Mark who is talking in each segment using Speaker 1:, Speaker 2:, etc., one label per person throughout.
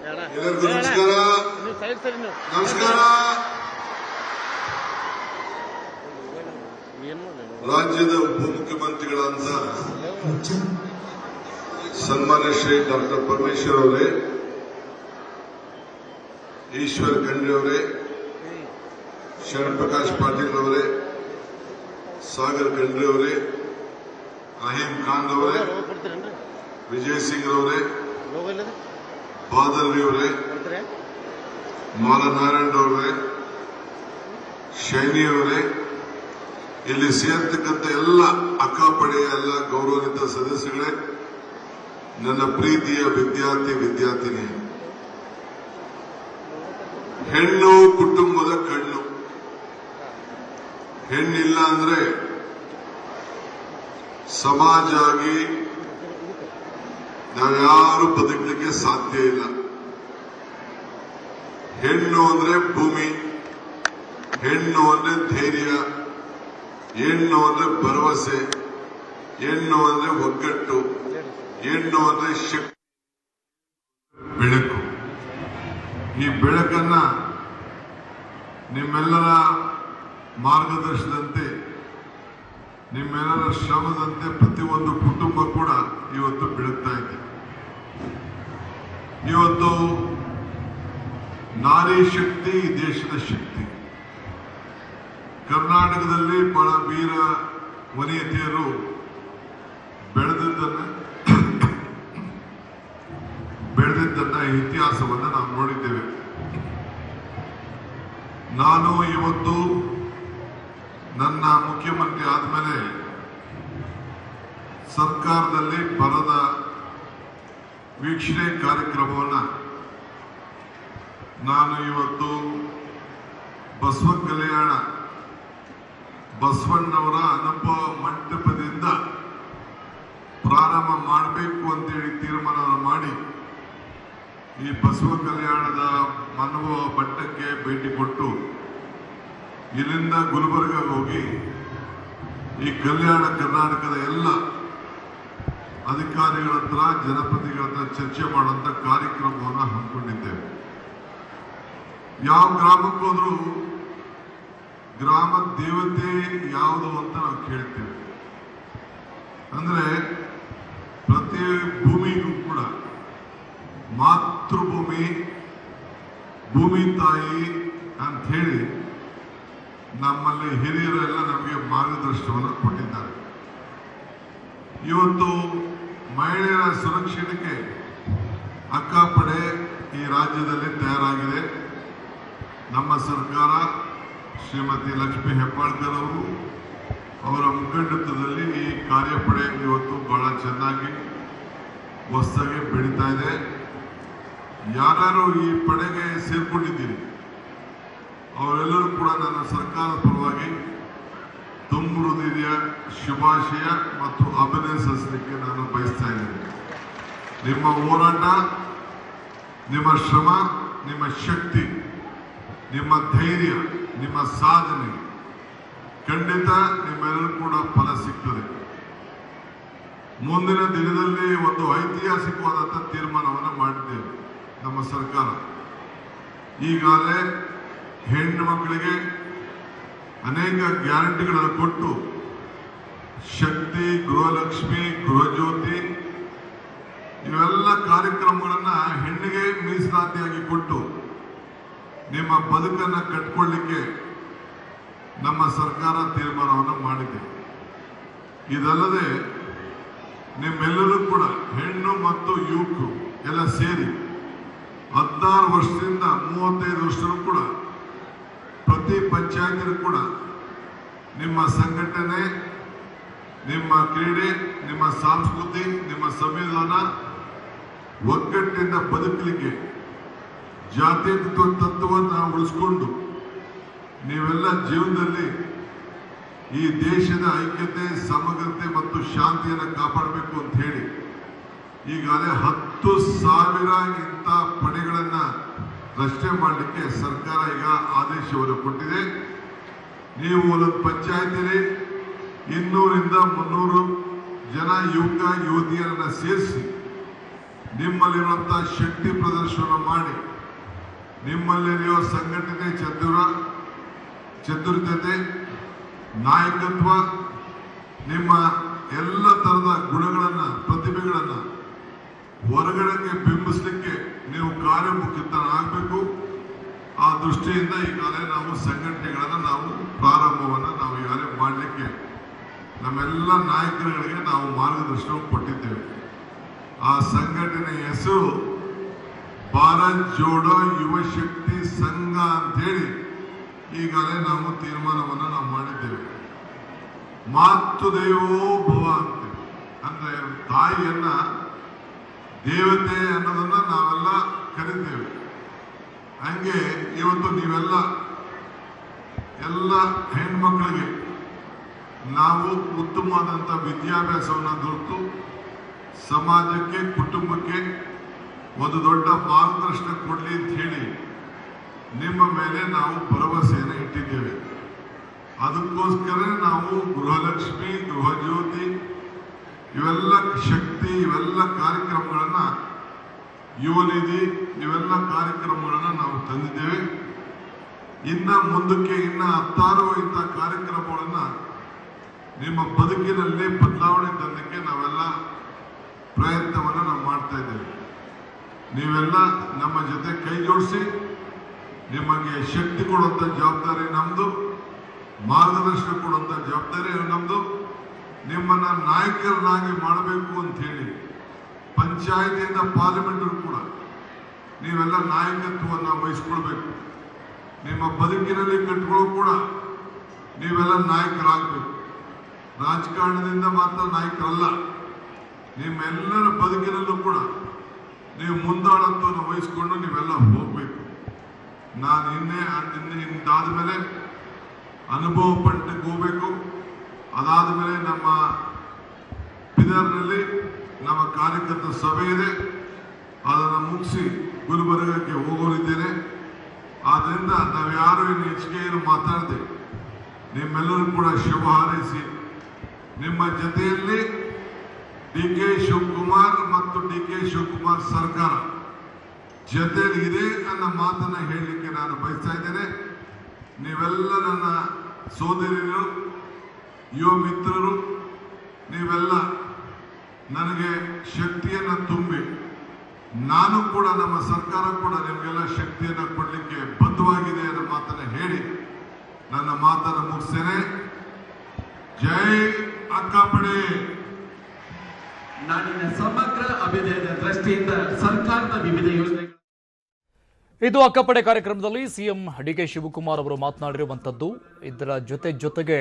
Speaker 1: ಎಲ್ಲರಿಗೂ ನಮಸ್ಕಾರ. ನಮಸ್ಕಾರ. ರಾಜ್ಯದ ಉಪಮುಖ್ಯಮಂತ್ರಿಗಳಂತ ಸನ್ಮಾನ್ಯ ಶ್ರೀ ಡಾಕ್ಟರ್ ಪರಮೇಶ್ವರ್ ಅವರೇ, ಈಶ್ವರ್ ಖಂಡ್ರೆ ಅವರೇ, ಶರಣಪ್ರಕಾಶ್ ಪಾಟೀಲ್ ಅವರೇ, ಸಾಗರ್ ಖಂಡ್ರೆ ಅವರೇ, ರಹೀಂ ಖಾನ್ ಅವರೇ, ವಿಜಯ್ ಸಿಂಗ್ ಅವರೇ, ಬಾದರ್ವಿ ಅವರೇ, ಮಾಲನಾರಾಯಣ ಅವರೇ, ಶೈನಿ ಅವರೇ, ಇಲ್ಲಿ ಸೇರ್ತಕ್ಕಂಥ ಎಲ್ಲ ಅಕ್ಕಪಡೆಯ ಎಲ್ಲ ಗೌರವಾನ್ವಿತ ಸದಸ್ಯಗಳೇ, ನನ್ನ ಪ್ರೀತಿಯ ವಿದ್ಯಾರ್ಥಿನಿ, ಹೆಣ್ಣು ಕುಟುಂಬದ ಕಣ್ಣು. ಹೆಣ್ಣಿಲ್ಲ ಅಂದ್ರೆ ಸಮಾಜ ಆಗಿ ನಾವ್ಯಾರು ಬದುಕಲಿಕ್ಕೆ ಸಾಧ್ಯ ಇಲ್ಲ. ಹೆಣ್ಣು ಅಂದ್ರೆ ಭೂಮಿ, ಹೆಣ್ಣು ಅಂದ್ರೆ ಧೈರ್ಯ, ಹೆಣ್ಣು ಅಂದ್ರೆ ಭರವಸೆ, ಹೆಣ್ಣು ಅಂದ್ರೆ ಒಗ್ಗಟ್ಟು, ಹೆಣ್ಣು ಅಂದ್ರೆ ಶಕ್ತಿ, ಬೆಳಕು. ಈ ಬೆಳಕನ್ನ ನಿಮ್ಮೆಲ್ಲರ ಮಾರ್ಗದರ್ಶನದಂತೆ, ನಿಮ್ಮೆಲ್ಲರ ಶ್ರಮದಂತೆ ಪ್ರತಿಯೊಂದು ಕುಟುಂಬ ಕೂಡ ಇವತ್ತು ಬೆಳಗ್ತಾ ಇದೆ. ಇವತ್ತು ನಾರಿ ಶಕ್ತಿ ದೇಶದ ಶಕ್ತಿ. ಕರ್ನಾಟಕದಲ್ಲಿ ಬಹಳ ವೀರ ವನಿತೆಯರು ಬೆಳೆದಿದ್ದನ್ನ ಇತಿಹಾಸವನ್ನ ನಾವು ನೋಡಿದ್ದೇವೆ. ನಾನು ಇವತ್ತು ನನ್ನ ಮುಖ್ಯಮಂತ್ರಿ ಆದ್ಮೇಲೆ ಸರ್ಕಾರದಲ್ಲಿ ಬರದ ವೀಕ್ಷಣೆ ಕಾರ್ಯಕ್ರಮವನ್ನ ನಾನು ಇವತ್ತು ಬಸವ ಕಲ್ಯಾಣ ಬಸವಣ್ಣವರ ಅನುಭವ ಮಂಟಪದಿಂದ ಪ್ರಾರಂಭ ಮಾಡಬೇಕು ಅಂತೇಳಿ ತೀರ್ಮಾನ ಮಾಡಿ ಈ ಬಸವ ಕಲ್ಯಾಣದ ಅನುಭವ ಮಟ್ಟಕ್ಕೆ ಭೇಟಿ ಕೊಟ್ಟು ಇಲ್ಲಿಂದ ಗುಲ್ಬರ್ಗ ಹೋಗಿ ಈ ಕಲ್ಯಾಣ ಕರ್ನಾಟಕದ ಎಲ್ಲ ಅಧಿಕಾರಿಗಳ ಹತ್ರ ಜನಪ್ರತಿನಿಧಿಗಳ ಹತ್ರ ಚರ್ಚೆ ಮಾಡುವಂತ ಕಾರ್ಯಕ್ರಮವನ್ನು ಹಮ್ಮಿಕೊಂಡಿದ್ದೇವೆ. ಯಾವ ಗ್ರಾಮಕ್ಕೆ ಹೋದ್ರೂ ಗ್ರಾಮ ದೇವತೆ ಯಾವುದು ಅಂತ ನಾವು ಕೇಳ್ತೇವೆ. ಅಂದ್ರೆ ಪ್ರತಿ ಭೂಮಿಗೂ ಕೂಡ ಮಾತೃಭೂಮಿ, ಭೂಮಿ ತಾಯಿ ಅಂತ ಹೇಳಿ ನಮ್ಮಲ್ಲಿ ಹಿರಿಯರೆಲ್ಲ ನಮಗೆ ಮಾರ್ಗದರ್ಶನವನ್ನು ಕೊಟ್ಟಿದ್ದಾರೆ. ಇವತ್ತು ಮಹಿಳೆಯರ ಸುರಕ್ಷತೆಗೆ ಅಕ್ಕಪಡೆ ಈ ರಾಜ್ಯದಲ್ಲಿ ತಯಾರಾಗಿದೆ. ನಮ್ಮ ಸರ್ಕಾರ ಶ್ರೀಮತಿ ಲಕ್ಷ್ಮೀ ಹೆಬ್ಬಾಳ್ಕರ್ ಅವರು ಅವರ ಮುಖಂಡತ್ವದಲ್ಲಿ ಈ ಕಾರ್ಯಪಡೆ ಇವತ್ತು ಬಹಳ ಚೆನ್ನಾಗಿ ಹೊಸದಾಗಿ ಬೆಳೀತಾ ಇದೆ. ಯಾರ್ಯಾರು ಈ ಪಡೆಗೆ ಸೇರ್ಕೊಂಡಿದ್ದೀರಿ ಅವರೆಲ್ಲರೂ ಕೂಡ ನನ್ನ ಸರ್ಕಾರದ ಪರವಾಗಿ ತುಂಬ ಹೃದಯ ಶುಭಾಶಯ ಮತ್ತು ಅಭಿನಂದಿಸಲಿಕ್ಕೆ ನಾನು ಬಯಸ್ತಾ ಇದ್ದೇನೆ. ನಿಮ್ಮ ಹೋರಾಟ, ನಿಮ್ಮ ಶ್ರಮ, ನಿಮ್ಮ ಶಕ್ತಿ, ನಿಮ್ಮ ಧೈರ್ಯ, ನಿಮ್ಮ ಸಾಧನೆ ಖಂಡಿತ ನಿಮ್ಮೆಲ್ಲರೂ ಕೂಡ ಫಲ ಸಿಗ್ತದೆ. ಮುಂದಿನ ದಿನದಲ್ಲಿ ಒಂದು ಐತಿಹಾಸಿಕವಾದಂತಹ ತೀರ್ಮಾನವನ್ನು ಮಾಡಿದ್ದೇವೆ ನಮ್ಮ ಸರ್ಕಾರ. ಈಗಾಗಲೇ ಹೆಣ್ಣು ಮಕ್ಕಳಿಗೆ ಅನೇಕ ಗ್ಯಾರಂಟಿಗಳನ್ನು ಕೊಟ್ಟು ಶಕ್ತಿ, ಗೃಹಲಕ್ಷ್ಮಿ, ಗೃಹಜ್ಯೋತಿ ಇವೆಲ್ಲ ಕಾರ್ಯಕ್ರಮಗಳನ್ನ ಹೆಣ್ಣಿಗೆ ಮೀಸಲಾತಿಯಾಗಿ ಕೊಟ್ಟು ನಿಮ್ಮ ಬದುಕನ್ನು ಕಟ್ಕೊಳ್ಳಿಕ್ಕೆ ನಮ್ಮ ಸರ್ಕಾರ ತೀರ್ಮಾನವನ್ನು ಮಾಡಿದೆ. ಇದಲ್ಲದೆ ನಿಮ್ಮೆಲ್ಲರೂ ಕೂಡ ಹೆಣ್ಣು ಮತ್ತು ಯುವಕರು ಎಲ್ಲ ಸೇರಿ 16 ವರ್ಷದಿಂದ 35 ವರ್ಷರೂ ಕೂಡ ಪ್ರತಿ ಪಂಚಾಯತಿಗೂ ಕೂಡ ನಿಮ್ಮ ಸಂಘಟನೆ, ನಿಮ್ಮ ಕ್ರೀಡೆ, ನಿಮ್ಮ ಸಂಸ್ಕೃತಿ, ನಿಮ್ಮ ಸಂವಿಧಾನ ಒಗ್ಗಟ್ಟಿನಿಂದ ಬದುಕಲಿಕ್ಕೆ ಜಾತ್ಯತೀತ ತತ್ವವನ್ನು ಉಳಿಸಿಕೊಂಡು ನೀವೆಲ್ಲ ಜೀವನದಲ್ಲಿ ಈ ದೇಶದ ಐಕ್ಯತೆ, ಸಮಗ್ರತೆ ಮತ್ತು ಶಾಂತಿಯನ್ನು ಕಾಪಾಡಬೇಕು ಅಂತ ಹೇಳಿ ಈಗಾಗಲೇ 10,000 ಪಡೆಗಳನ್ನ ರಚನೆ ಮಾಡಲಿಕ್ಕೆ ಸರ್ಕಾರ ಈಗ ಆದೇಶವನ್ನು ಕೊಟ್ಟಿದೆ. ನೀವು ಒಂದೊಂದು ಪಂಚಾಯತಿಯಲ್ಲಿ 200 ರಿಂದ 300 ಜನ ಯುವಕ ಯುವತಿಯರನ್ನ ಸೇರಿಸಿ ನಿಮ್ಮಲ್ಲಿರುವಂತಹ ಶಕ್ತಿ ಪ್ರದರ್ಶನ ಮಾಡಿ ನಿಮ್ಮಲ್ಲಿರುವ ಸಂಘಟನೆ ಚತುರತೆ ನಾಯಕತ್ವ ನಿಮ್ಮ ಎಲ್ಲ ತರದ ಗುಣಗಳನ್ನ ಪ್ರತಿಭೆಗಳನ್ನ ಹೊರಗಡೆಗೆ ಬಿಂಬಿಸಲಿಕ್ಕೆ ನೀವು ಕಾರ್ಯಮುಖಿತರಾಗಬೇಕು. ಆ ದೃಷ್ಟಿಯಿಂದ ಈಗಾಗಲೇ ನಾವು ಸಂಘಟನೆಗಳನ್ನ ಪ್ರಾರಂಭವನ್ನ ಈಗಾಗಲೇ ಮಾಡಲಿಕ್ಕೆ ನಮ್ಮೆಲ್ಲ ನಾಯಕರುಗಳಿಗೆ ನಾವು ಮಾರ್ಗದರ್ಶನ ಕೊಟ್ಟಿದ್ದೇವೆ. ಆ ಸಂಘಟನೆ ಹೆಸರು ಭಾರತ್ ಜೋಡೋ ಯುವ ಶಕ್ತಿ ಸಂಘ ಅಂತೇಳಿ ಈಗಾಗಲೇ ನಾವು ತೀರ್ಮಾನವನ್ನು ಮಾಡಿದ್ದೇವೆ. ಮಾತು ದೇವೋ ಭವ ಅಂತೇವೆ, ಅಂದ್ರೆ ತಾಯಿಯನ್ನ ದೇವತೆ ಅನ್ನೋದನ್ನ ನಾವೆಲ್ಲ ಕರಿತೇವೆ. ಹಂಗೆ ಇವತ್ತು ನೀವೆಲ್ಲ ಹೆಣ್ಮಕ್ಳಿಗೆ ನಾವು ಉತ್ತಮವಾದಂಥ ವಿದ್ಯಾಭ್ಯಾಸವನ್ನು ದೊರೆತು ಸಮಾಜಕ್ಕೆ ಕುಟುಂಬಕ್ಕೆ ಒಂದು ದೊಡ್ಡ ಮಾರ್ಗದರ್ಶನ ಕೊಡಲಿ ಅಂತ ಹೇಳಿ ನಿಮ್ಮ ಮೇಲೆ ನಾವು ಭರವಸೆಯನ್ನು ಇಟ್ಟಿದ್ದೇವೆ. ಅದಕ್ಕೋಸ್ಕರ ನಾವು ಗೃಹಲಕ್ಷ್ಮಿ, ಗೃಹಜ್ಯೋತಿ ಇವೆಲ್ಲ ಶಕ್ತಿ ಇವೆಲ್ಲ ಕಾರ್ಯಕ್ರಮಗಳನ್ನ ಯುವನಿಧಿ ಇವೆಲ್ಲ ಕಾರ್ಯಕ್ರಮಗಳನ್ನ ನಾವು ತಂದಿದ್ದೇವೆ. ಇನ್ನ ಮುಂದಕ್ಕೆ ಹತ್ತಾರು ಇಂಥ ಕಾರ್ಯಕ್ರಮಗಳನ್ನ ನಿಮ್ಮ ಬದುಕಿನಲ್ಲಿ ಬದಲಾವಣೆ ತರಲಿಕ್ಕೆ ನಾವೆಲ್ಲ ಪ್ರಯತ್ನವನ್ನು ನಾವು ಮಾಡ್ತಾ ಇದ್ದೇವೆ. ನೀವೆಲ್ಲ ನಮ್ಮ ಜೊತೆ ಕೈ ಜೋಡಿಸಿ ನಿಮಗೆ ಶಕ್ತಿ ಕೊಡುವಂಥ ಜವಾಬ್ದಾರಿ ನಮ್ದು, ಮಾರ್ಗದರ್ಶನ ಕೊಡುವಂಥ ಜವಾಬ್ದಾರಿ ನಮ್ದು. ನಿಮ್ಮನ್ನ ನಾಯಕರನ್ನಾಗಿ ಮಾಡಬೇಕು ಅಂತ ಹೇಳಿ ಪಂಚಾಯತಿಯಿಂದ ಪಾರ್ಲಿಮೆಂಟ್ ಕೂಡ ನೀವೆಲ್ಲ ನಾಯಕತ್ವವನ್ನು ವಹಿಸ್ಕೊಳ್ಬೇಕು. ನಿಮ್ಮ ಬದುಕಿನಲ್ಲಿ ಕಟ್ಕೊಳ್ಳೋ ಕೂಡ ನೀವೆಲ್ಲ ನಾಯಕರಾಗಬೇಕು. ರಾಜಕಾರಣದಿಂದ ಮಾತ್ರ ನಾಯಕರಲ್ಲ, ನಿಮ್ಮೆಲ್ಲರ ಬದುಕಿನಲ್ಲೂ ಕೂಡ ನೀವು ಮುಂದಾಳತ್ವವನ್ನು ವಹಿಸ್ಕೊಂಡು ನೀವೆಲ್ಲ ಹೋಗ್ಬೇಕು. ನಾನು ಇಂದಾದ ಮೇಲೆ ಅನುಭವ ಪಂಟಕ್ಕೆ ಹೋಗ್ಬೇಕು. ಅದಾದ ಮೇಲೆ ನಮ್ಮ ಬಿದರ್ನಲ್ಲಿ ನಮ್ಮ ಕಾರ್ಯಕರ್ತರ ಸಭೆ ಇದೆ, ಅದನ್ನು ಮುಗಿಸಿ ಗುಲ್ಬರ್ಗಕ್ಕೆ ಹೋಗೋರಿದ್ದೇನೆ. ಆದ್ರಿಂದ ನಾವು ಯಾರು ಇನ್ನು ಹೆಚ್ಚಿಗೆ ಏನು ಮಾತಾಡದೆ ನಿಮ್ಮೆಲ್ಲರೂ ಕೂಡ ಶುಭ ಹಾರೈಸಿ ನಿಮ್ಮ ಜೊತೆಯಲ್ಲಿ DK ಶಿವಕುಮಾರ್ ಮತ್ತು DK ಶಿವಕುಮಾರ್ ಸರ್ಕಾರ ಜೊತೆಯಲ್ಲಿ ಇದೆ ಅನ್ನೋ ಮಾತನ್ನ ಹೇಳಲಿಕ್ಕೆ ನಾನು ಬಯಸ್ತಾ ಇದ್ದೇನೆ. ನೀವೆಲ್ಲ ನನ್ನ ಸೋದರಿಯರು, ಯುವ ಮಿತ್ರರು, ನೀವೆಲ್ಲ ನನಗೆ ಶಕ್ತಿಯನ್ನು ತುಂಬಿ ನಾನು ಕೂಡ ನಮ್ಮ ಸರ್ಕಾರ ಕೂಡ ನಿಮಗೆಲ್ಲ ಶಕ್ತಿಯನ್ನು ಕೊಡಲಿಕ್ಕೆ ಬದ್ಧವಾಗಿದೆ ಅನ್ನೋ ಮಾತನ್ನ ಹೇಳಿ ನನ್ನ ಮಾತನ್ನು ಮುಗಿಸ್ತೇನೆ. ಜೈ ಅಕ್ಕಪಡೆ.
Speaker 2: ನಾಡಿನ ಸಮಗ್ರ ಅಭ್ಯುದಯದ ದೃಷ್ಟಿಯಿಂದ ಸರ್ಕಾರದ ವಿವಿಧ ಯೋಜನೆಗಳು.
Speaker 3: ಇದು ಅಕ್ಕಪಡೆ ಕಾರ್ಯಕ್ರಮದಲ್ಲಿ ಸಿಎಂ DK ಶಿವಕುಮಾರ್ ಅವರು ಮಾತನಾಡಿರುವಂಥದ್ದು. ಇದರ ಜೊತೆಗೆ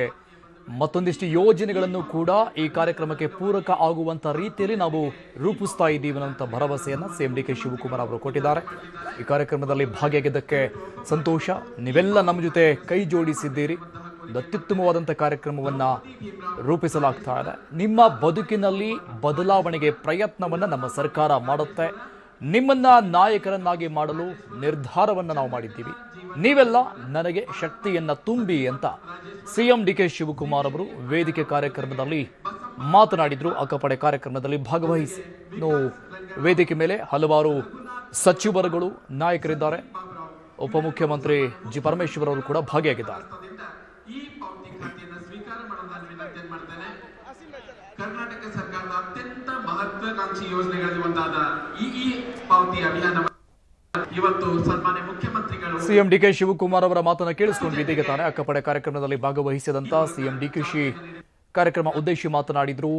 Speaker 3: ಮತ್ತೊಂದಿಷ್ಟು ಯೋಜನೆಗಳನ್ನು ಕೂಡ ಈ ಕಾರ್ಯಕ್ರಮಕ್ಕೆ ಪೂರಕ ಆಗುವಂಥ ರೀತಿಯಲ್ಲಿ ನಾವು ರೂಪಿಸ್ತಾ ಇದ್ದೀವಿ ಅನ್ನೋ ಭರವಸೆಯನ್ನು ಸಿಎಂ DK ಶಿವಕುಮಾರ್ ಅವರು ಕೊಟ್ಟಿದ್ದಾರೆ. ಈ ಕಾರ್ಯಕ್ರಮದಲ್ಲಿ ಭಾಗಿಯಾಗಿದ್ದಕ್ಕೆ ಸಂತೋಷ. ನೀವೆಲ್ಲ ನಮ್ಮ ಜೊತೆ ಕೈ ಜೋಡಿಸಿದ್ದೀರಿ. ಅತ್ಯುತ್ತಮವಾದಂಥ ಕಾರ್ಯಕ್ರಮವನ್ನು ರೂಪಿಸಲಾಗ್ತಾ ಇದೆ. ನಿಮ್ಮ ಬದುಕಿನಲ್ಲಿ ಬದಲಾವಣೆಗೆ ಪ್ರಯತ್ನವನ್ನು ನಮ್ಮ ಸರ್ಕಾರ ಮಾಡುತ್ತೆ. ನಿಮ್ಮನ್ನ ನಾಯಕರನ್ನಾಗಿ ಮಾಡಲು ನಿರ್ಧಾರವನ್ನು ನಾವು ಮಾಡಿದ್ದೀವಿ. ನೀವೆಲ್ಲ ನನಗೆ ಶಕ್ತಿಯನ್ನ ತುಂಬಿ ಅಂತ ಸಿಎಂ DK ಶಿವಕುಮಾರ್ ಅವರು ವೇದಿಕೆ ಕಾರ್ಯಕ್ರಮದಲ್ಲಿ ಮಾತನಾಡಿದ್ರು. ಅಕ್ಕಪಡೆ ಕಾರ್ಯಕ್ರಮದಲ್ಲಿ ಭಾಗವಹಿಸಿ ವೇದಿಕೆ ಮೇಲೆ ಹಲವಾರು ಸಚಿವರುಗಳು ನಾಯಕರಿದ್ದಾರೆ. ಉಪಮುಖ್ಯಮಂತ್ರಿ ಜಿ ಪರಮೇಶ್ವರ್ ಅವರು ಕೂಡ ಭಾಗಿಯಾಗಿದ್ದಾರೆ.
Speaker 2: ಈ ಪಾವತಿ ಖಾತೆಯನ್ನು ಸ್ವೀಕಾರ ಮಾಡೋದನ್ನು ವಿನಂತಿ ಮಾಡ್ತೇನೆ. ಕರ್ನಾಟಕ ಸರ್ಕಾರದ ಅತ್ಯಂತ ಮಹತ್ವಾಕಾಂಕ್ಷಿ ಯೋಜನೆಗಳಲ್ಲಿ ಒಂದಾದ ಈ ಪಾವತಿ ಅಭಿಯಾನ ಇವತ್ತು ಸನ್ಮಾನ್ಯ ಮುಖ್ಯಮಂತ್ರಿಗಳು
Speaker 3: ಸಿಎಂ DK ಶಿವಕುಮಾರ್ ಅವರ ಮಾತನ್ನು ಕೇಳಿಸಿಕೊಂಡು ಇದೀಗ ತಾನೇ ಅಕ್ಕಪಡೆ ಕಾರ್ಯಕ್ರಮದಲ್ಲಿ ಭಾಗವಹಿಸಿದಂತ ಸಿಎಂ DK ಕಾರ್ಯಕ್ರಮ ಉದ್ದೇಶಿಸಿ ಮಾತನಾಡಿದ್ರು.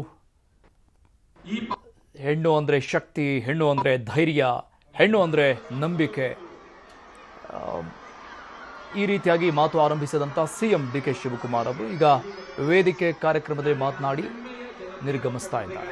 Speaker 3: ಹೆಣ್ಣು ಅಂದ್ರೆ ಶಕ್ತಿ, ಹೆಣ್ಣು ಅಂದ್ರೆ ಧೈರ್ಯ, ಹೆಣ್ಣು ಅಂದ್ರೆ ನಂಬಿಕೆ. ಈ ರೀತಿಯಾಗಿ ಮಾತು ಆರಂಭಿಸಿದಂಥ ಸಿಎಂ DK ಶಿವಕುಮಾರ್ ಅವರು ಈಗ ವೇದಿಕೆ ಕಾರ್ಯಕ್ರಮದಲ್ಲಿ ಮಾತನಾಡಿ ನಿರ್ಗಮಿಸ್ತಾ ಇದ್ದಾರೆ.